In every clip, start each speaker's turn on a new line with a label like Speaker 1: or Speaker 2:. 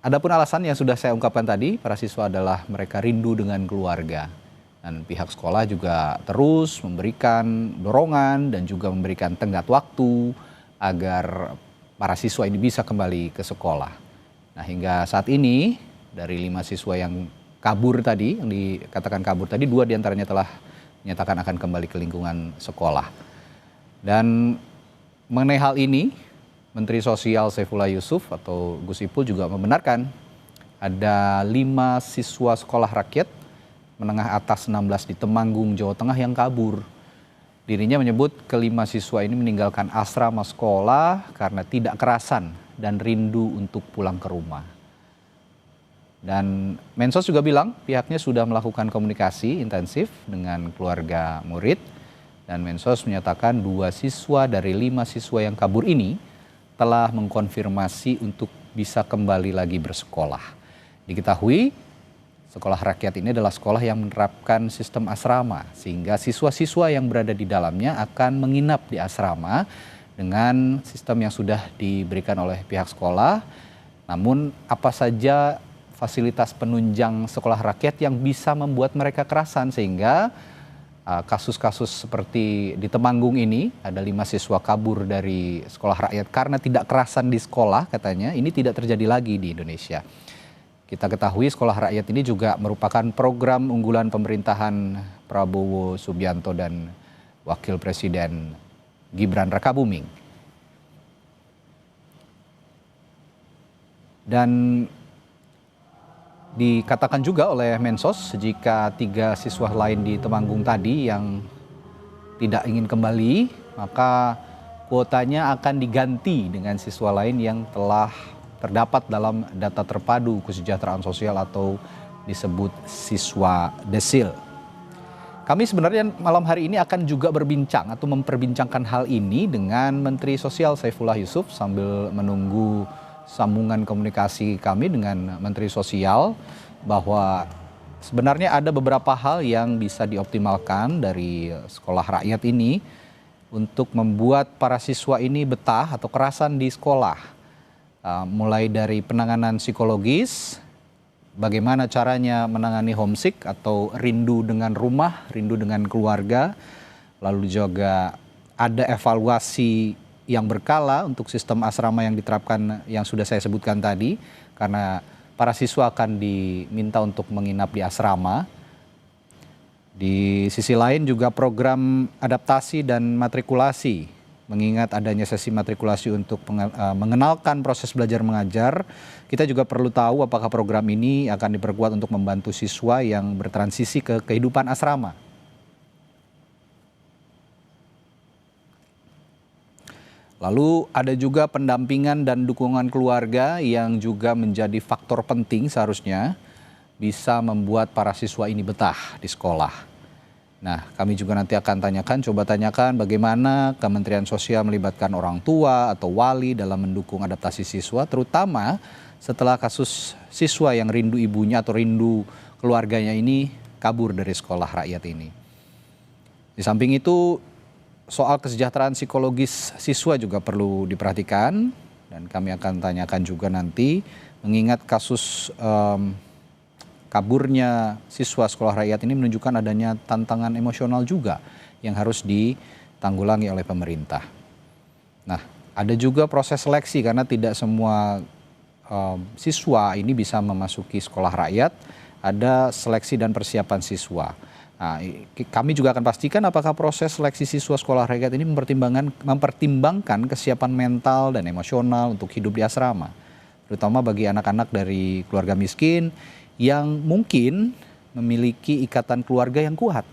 Speaker 1: Adapun alasan yang sudah saya ungkapkan tadi, para siswa adalah mereka rindu dengan keluarga. Dan pihak sekolah juga terus memberikan dorongan dan juga memberikan tenggat waktu agar para siswa ini bisa kembali ke sekolah. Nah, hingga saat ini dari 5 siswa yang kabur tadi, yang dikatakan kabur tadi, 2 diantaranya telah menyatakan akan kembali ke lingkungan sekolah. Dan mengenai hal ini, Menteri Sosial Saifullah Yusuf atau Gus Ipul juga membenarkan ada 5 siswa sekolah rakyat menengah atas 16 di Temanggung, Jawa Tengah yang kabur. Dirinya menyebut kelima siswa ini meninggalkan asrama sekolah karena tidak kerasan dan rindu untuk pulang ke rumah. Dan Mensos juga bilang pihaknya sudah melakukan komunikasi intensif dengan keluarga murid. Dan Mensos menyatakan 2 siswa dari 5 siswa yang kabur ini telah mengkonfirmasi untuk bisa kembali lagi bersekolah. Diketahui sekolah rakyat ini adalah sekolah yang menerapkan sistem asrama, sehingga siswa-siswa yang berada di dalamnya akan menginap di asrama dengan sistem yang sudah diberikan oleh pihak sekolah. Namun apa saja fasilitas penunjang sekolah rakyat yang bisa membuat mereka kerasan, sehingga kasus-kasus seperti di Temanggung ini, ada 5 siswa kabur dari sekolah rakyat karena tidak kerasan di sekolah katanya, ini tidak terjadi lagi di Indonesia. Kita ketahui sekolah rakyat ini juga merupakan program unggulan pemerintahan Prabowo Subianto dan Wakil Presiden Gibran Rakabuming. Dan dikatakan juga oleh Mensos jika 3 siswa lain di Temanggung tadi yang tidak ingin kembali, maka kuotanya akan diganti dengan siswa lain yang telah terdapat dalam data terpadu kesejahteraan sosial atau disebut siswa desil. Kami sebenarnya malam hari ini akan juga berbincang atau memperbincangkan hal ini dengan Menteri Sosial Saifullah Yusuf sambil menunggu sambungan komunikasi kami dengan Menteri Sosial, bahwa sebenarnya ada beberapa hal yang bisa dioptimalkan dari sekolah rakyat ini untuk membuat para siswa ini betah atau kerasan di sekolah. Mulai dari penanganan psikologis, bagaimana caranya menangani homesick atau rindu dengan rumah, rindu dengan keluarga, lalu juga ada evaluasi yang berkala untuk sistem asrama yang diterapkan yang sudah saya sebutkan tadi, karena para siswa akan diminta untuk menginap di asrama. Di sisi lain juga program adaptasi dan matrikulasi, mengingat adanya sesi matrikulasi untuk mengenalkan proses belajar mengajar. Kita juga perlu tahu apakah program ini akan diperkuat untuk membantu siswa yang bertransisi ke kehidupan asrama. Lalu ada juga pendampingan dan dukungan keluarga yang juga menjadi faktor penting seharusnya bisa membuat para siswa ini betah di sekolah. Nah, kami juga nanti akan coba tanyakan bagaimana Kementerian Sosial melibatkan orang tua atau wali dalam mendukung adaptasi siswa, terutama setelah kasus siswa yang rindu ibunya atau rindu keluarganya ini kabur dari sekolah rakyat ini. Di samping itu, soal kesejahteraan psikologis siswa juga perlu diperhatikan, dan kami akan tanyakan juga nanti mengingat kasus kaburnya siswa sekolah rakyat ini menunjukkan adanya tantangan emosional juga yang harus ditanggulangi oleh pemerintah. Nah, ada juga proses seleksi karena tidak semua siswa ini bisa memasuki sekolah rakyat, ada seleksi dan persiapan siswa. Nah, kami juga akan pastikan apakah proses seleksi siswa sekolah rakyat ini mempertimbangkan kesiapan mental dan emosional untuk hidup di asrama, terutama bagi anak-anak dari keluarga miskin yang mungkin memiliki ikatan keluarga yang kuat.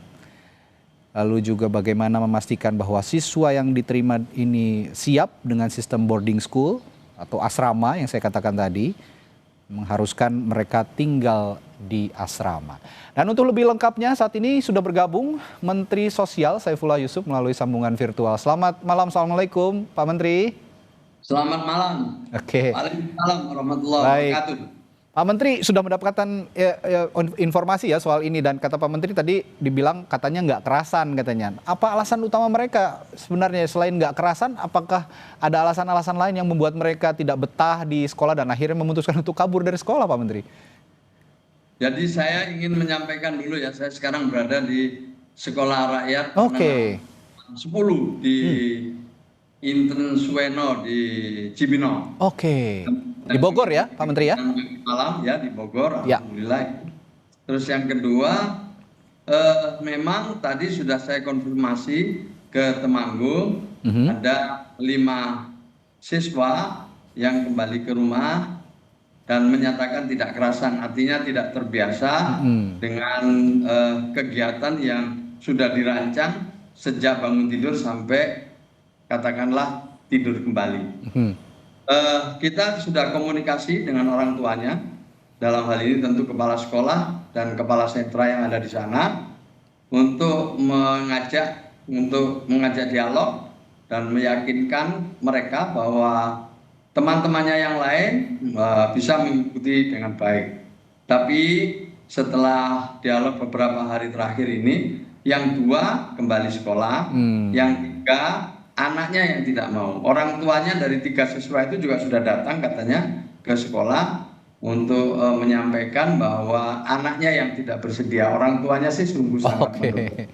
Speaker 1: Lalu juga bagaimana memastikan bahwa siswa yang diterima ini siap dengan sistem boarding school atau asrama yang saya katakan tadi, mengharuskan mereka tinggal di asrama. Dan untuk lebih lengkapnya saat ini sudah bergabung Menteri Sosial Saifullah Yusuf melalui sambungan virtual. Selamat malam, Assalamualaikum Pak Menteri.
Speaker 2: Selamat malam.
Speaker 1: Oke.
Speaker 2: Waalaikumsalam warahmatullahi wabarakatuh.
Speaker 1: Pak Menteri sudah mendapatkan informasi ya soal ini, dan kata Pak Menteri tadi dibilang katanya nggak kerasan katanya. Apa alasan utama mereka sebenarnya selain nggak kerasan? Apakah ada alasan-alasan lain yang membuat mereka tidak betah di sekolah dan akhirnya memutuskan untuk kabur dari sekolah, Pak Menteri?
Speaker 2: Jadi saya ingin menyampaikan dulu ya, saya sekarang berada di Sekolah Rakyat
Speaker 1: Oke.
Speaker 2: 10 di Inten Suweno di Cibinong.
Speaker 1: Oke. Di Bogor ya, Pak Menteri ya?
Speaker 2: Malam ya di Bogor,
Speaker 1: Ya.
Speaker 2: alhamdulillah. Terus yang kedua, memang tadi sudah saya konfirmasi ke Temanggung, ada 5 siswa yang kembali ke rumah dan menyatakan tidak kerasan, artinya tidak terbiasa dengan kegiatan yang sudah dirancang sejak bangun tidur sampai katakanlah tidur kembali. Kita sudah komunikasi dengan orang tuanya, dalam hal ini tentu kepala sekolah dan kepala sentra yang ada di sana, untuk mengajak dialog dan meyakinkan mereka bahwa teman-temannya yang lain bisa mengikuti dengan baik. Tapi setelah dialog beberapa hari terakhir ini, yang 2 kembali sekolah, yang 3 anaknya yang tidak mau. Orang tuanya dari 3 siswa itu juga sudah datang katanya ke sekolah untuk menyampaikan bahwa anaknya yang tidak bersedia. Orang tuanya sih sungguh sangat mendukung.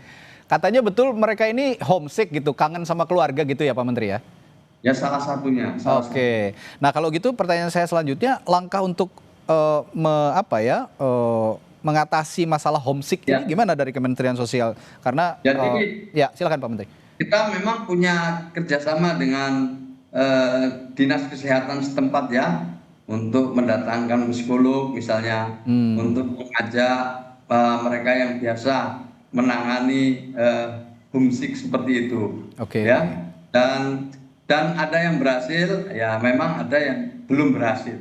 Speaker 1: Katanya betul mereka ini homesick gitu, kangen sama keluarga gitu ya Pak Menteri ya?
Speaker 2: Ya salah satunya.
Speaker 1: Oke. Nah kalau gitu pertanyaan saya selanjutnya, langkah untuk mengatasi masalah homesick ini gimana dari Kementerian Sosial? Karena ya silakan Pak Menteri.
Speaker 2: Kita memang punya kerjasama dengan dinas kesehatan setempat ya, untuk mendatangkan psikolog misalnya, untuk mengajak mereka yang biasa menangani homesick seperti itu. Ya. Dan ada yang berhasil, ya memang ada yang belum berhasil.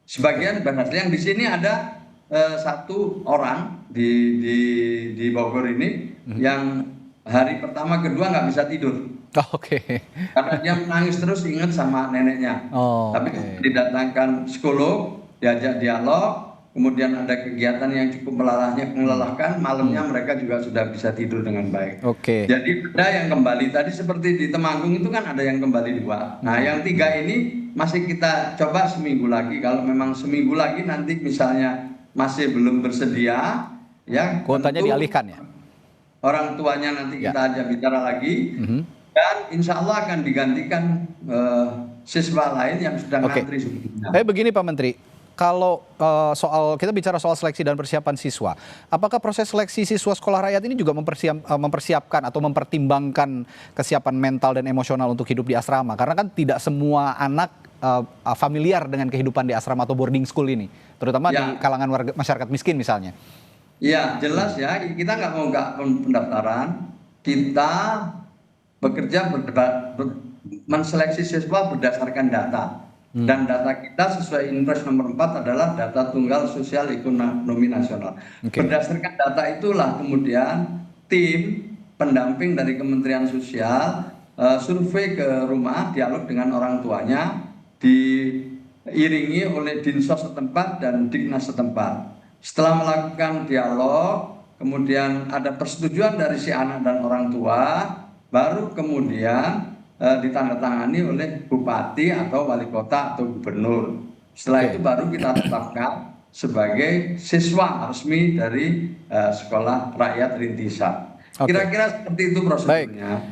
Speaker 2: Sebagian berhasil. Yang di sini ada 1 orang di Bogor ini yang hari pertama kedua nggak bisa tidur. Karena dia menangis terus ingat sama neneknya. Tapi didatangkan psikolog, diajak dialog, kemudian ada kegiatan yang cukup melelahkan, malamnya mereka juga sudah bisa tidur dengan baik. Jadi ada yang kembali, tadi seperti di Temanggung itu kan ada yang kembali 2. Nah yang 3 ini masih kita coba seminggu lagi. Kalau memang seminggu lagi nanti misalnya masih belum bersedia, ya
Speaker 1: kuotanya dialihkan ya?
Speaker 2: Orang tuanya nanti kita ajak bicara lagi, dan insya Allah akan digantikan siswa lain yang sudah ngantri sebelumnya.
Speaker 1: Tapi begini Pak Menteri, kalau kita bicara soal seleksi dan persiapan siswa, apakah proses seleksi siswa sekolah rakyat ini juga mempersiapkan atau mempertimbangkan kesiapan mental dan emosional untuk hidup di asrama? Karena kan tidak semua anak familiar dengan kehidupan di asrama atau boarding school ini, terutama di kalangan masyarakat miskin misalnya.
Speaker 2: Ya jelas ya, kita nggak mau pendaftaran, kita bekerja menseleksi siswa berdasarkan data. Dan data kita sesuai Inpres nomor 4 adalah data tunggal sosial ekonomi nasional. Berdasarkan data itulah kemudian tim pendamping dari Kementerian Sosial survei ke rumah, dialog dengan orang tuanya, diiringi oleh Dinsos setempat dan Dignas setempat. Setelah melakukan dialog, kemudian ada persetujuan dari si anak dan orang tua, baru kemudian ditandatangani oleh bupati atau wali kota atau gubernur. Setelah itu baru kita tetapkan sebagai siswa resmi dari Sekolah Rakyat Rintisan. Kira-kira seperti itu prosedurnya.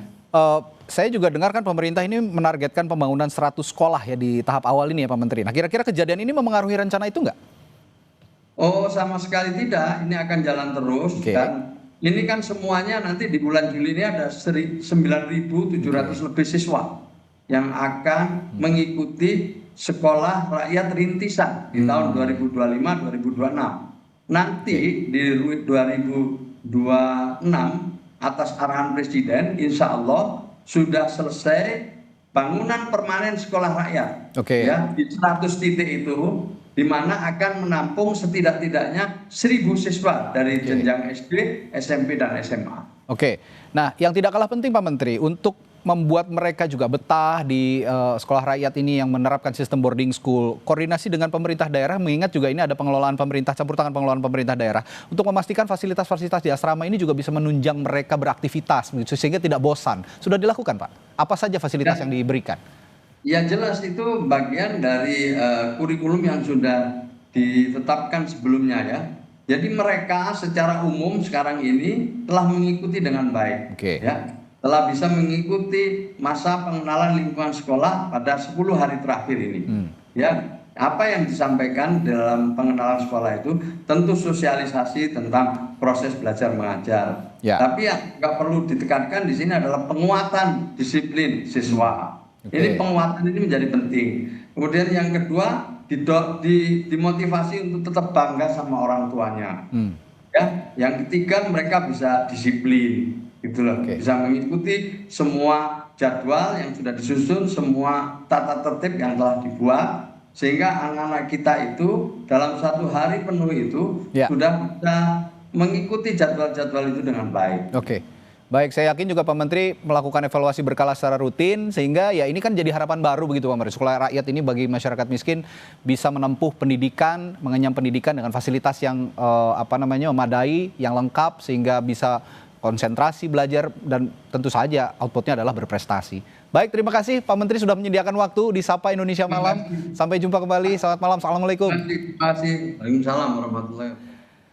Speaker 1: Saya juga dengarkan pemerintah ini menargetkan pembangunan 100 sekolah ya di tahap awal ini ya Pak Menteri. Nah kira-kira kejadian ini memengaruhi rencana itu nggak?
Speaker 2: Oh sama sekali tidak, ini akan jalan terus. Dan ini kan semuanya nanti di bulan Juli ini ada 9.700 lebih siswa yang akan mengikuti Sekolah Rakyat Rintisan di tahun 2025-2026. Nanti di 2026 atas arahan Presiden, insya Allah sudah selesai bangunan permanen sekolah rakyat. Ya, di 100 titik itu, di mana akan menampung setidak-tidaknya 1.000 siswa dari jenjang SD, SMP, dan SMA.
Speaker 1: Nah yang tidak kalah penting Pak Menteri, untuk membuat mereka juga betah di sekolah rakyat ini yang menerapkan sistem boarding school. Koordinasi dengan pemerintah daerah, mengingat juga ini ada pengelolaan pemerintah, campur tangan pengelolaan pemerintah daerah, untuk memastikan fasilitas-fasilitas di asrama ini juga bisa menunjang mereka beraktivitas, sehingga tidak bosan. Sudah dilakukan, Pak? Apa saja fasilitas yang diberikan?
Speaker 2: Ya jelas itu bagian dari kurikulum yang sudah ditetapkan sebelumnya ya. Jadi mereka secara umum sekarang ini telah mengikuti dengan baik,
Speaker 1: Oke.
Speaker 2: ya. Telah bisa mengikuti masa pengenalan lingkungan sekolah pada 10 hari terakhir ini. Ya, apa yang disampaikan dalam pengenalan sekolah itu tentu sosialisasi tentang proses belajar mengajar.
Speaker 1: Ya.
Speaker 2: Tapi yang nggak perlu ditekankan di sini adalah penguatan disiplin siswa.
Speaker 1: Oke.
Speaker 2: Ini penguatan ini menjadi penting. Kemudian yang kedua, dimotivasi untuk tetap bangga sama orang tuanya. Ya, yang ketiga mereka bisa disiplin, gitu loh.
Speaker 1: Oke.
Speaker 2: Bisa mengikuti semua jadwal yang sudah disusun, semua tata tertib yang telah dibuat, sehingga anak-anak kita itu dalam 1 hari penuh itu sudah bisa mengikuti jadwal-jadwal itu dengan baik.
Speaker 1: Oke. Baik, saya yakin juga Pak Menteri melakukan evaluasi berkala secara rutin, sehingga ya ini kan jadi harapan baru begitu Pak Menteri. Sekolah rakyat ini bagi masyarakat miskin bisa menempuh pendidikan, mengenyam pendidikan dengan fasilitas yang memadai, yang lengkap, sehingga bisa konsentrasi belajar dan tentu saja outputnya adalah berprestasi. Baik, terima kasih Pak Menteri sudah menyediakan waktu di Sapa Indonesia Malam. Sampai jumpa kembali. Selamat malam. Assalamualaikum.
Speaker 2: Terima kasih. Waalaikumsalam warahmatullahi wabarakatuh.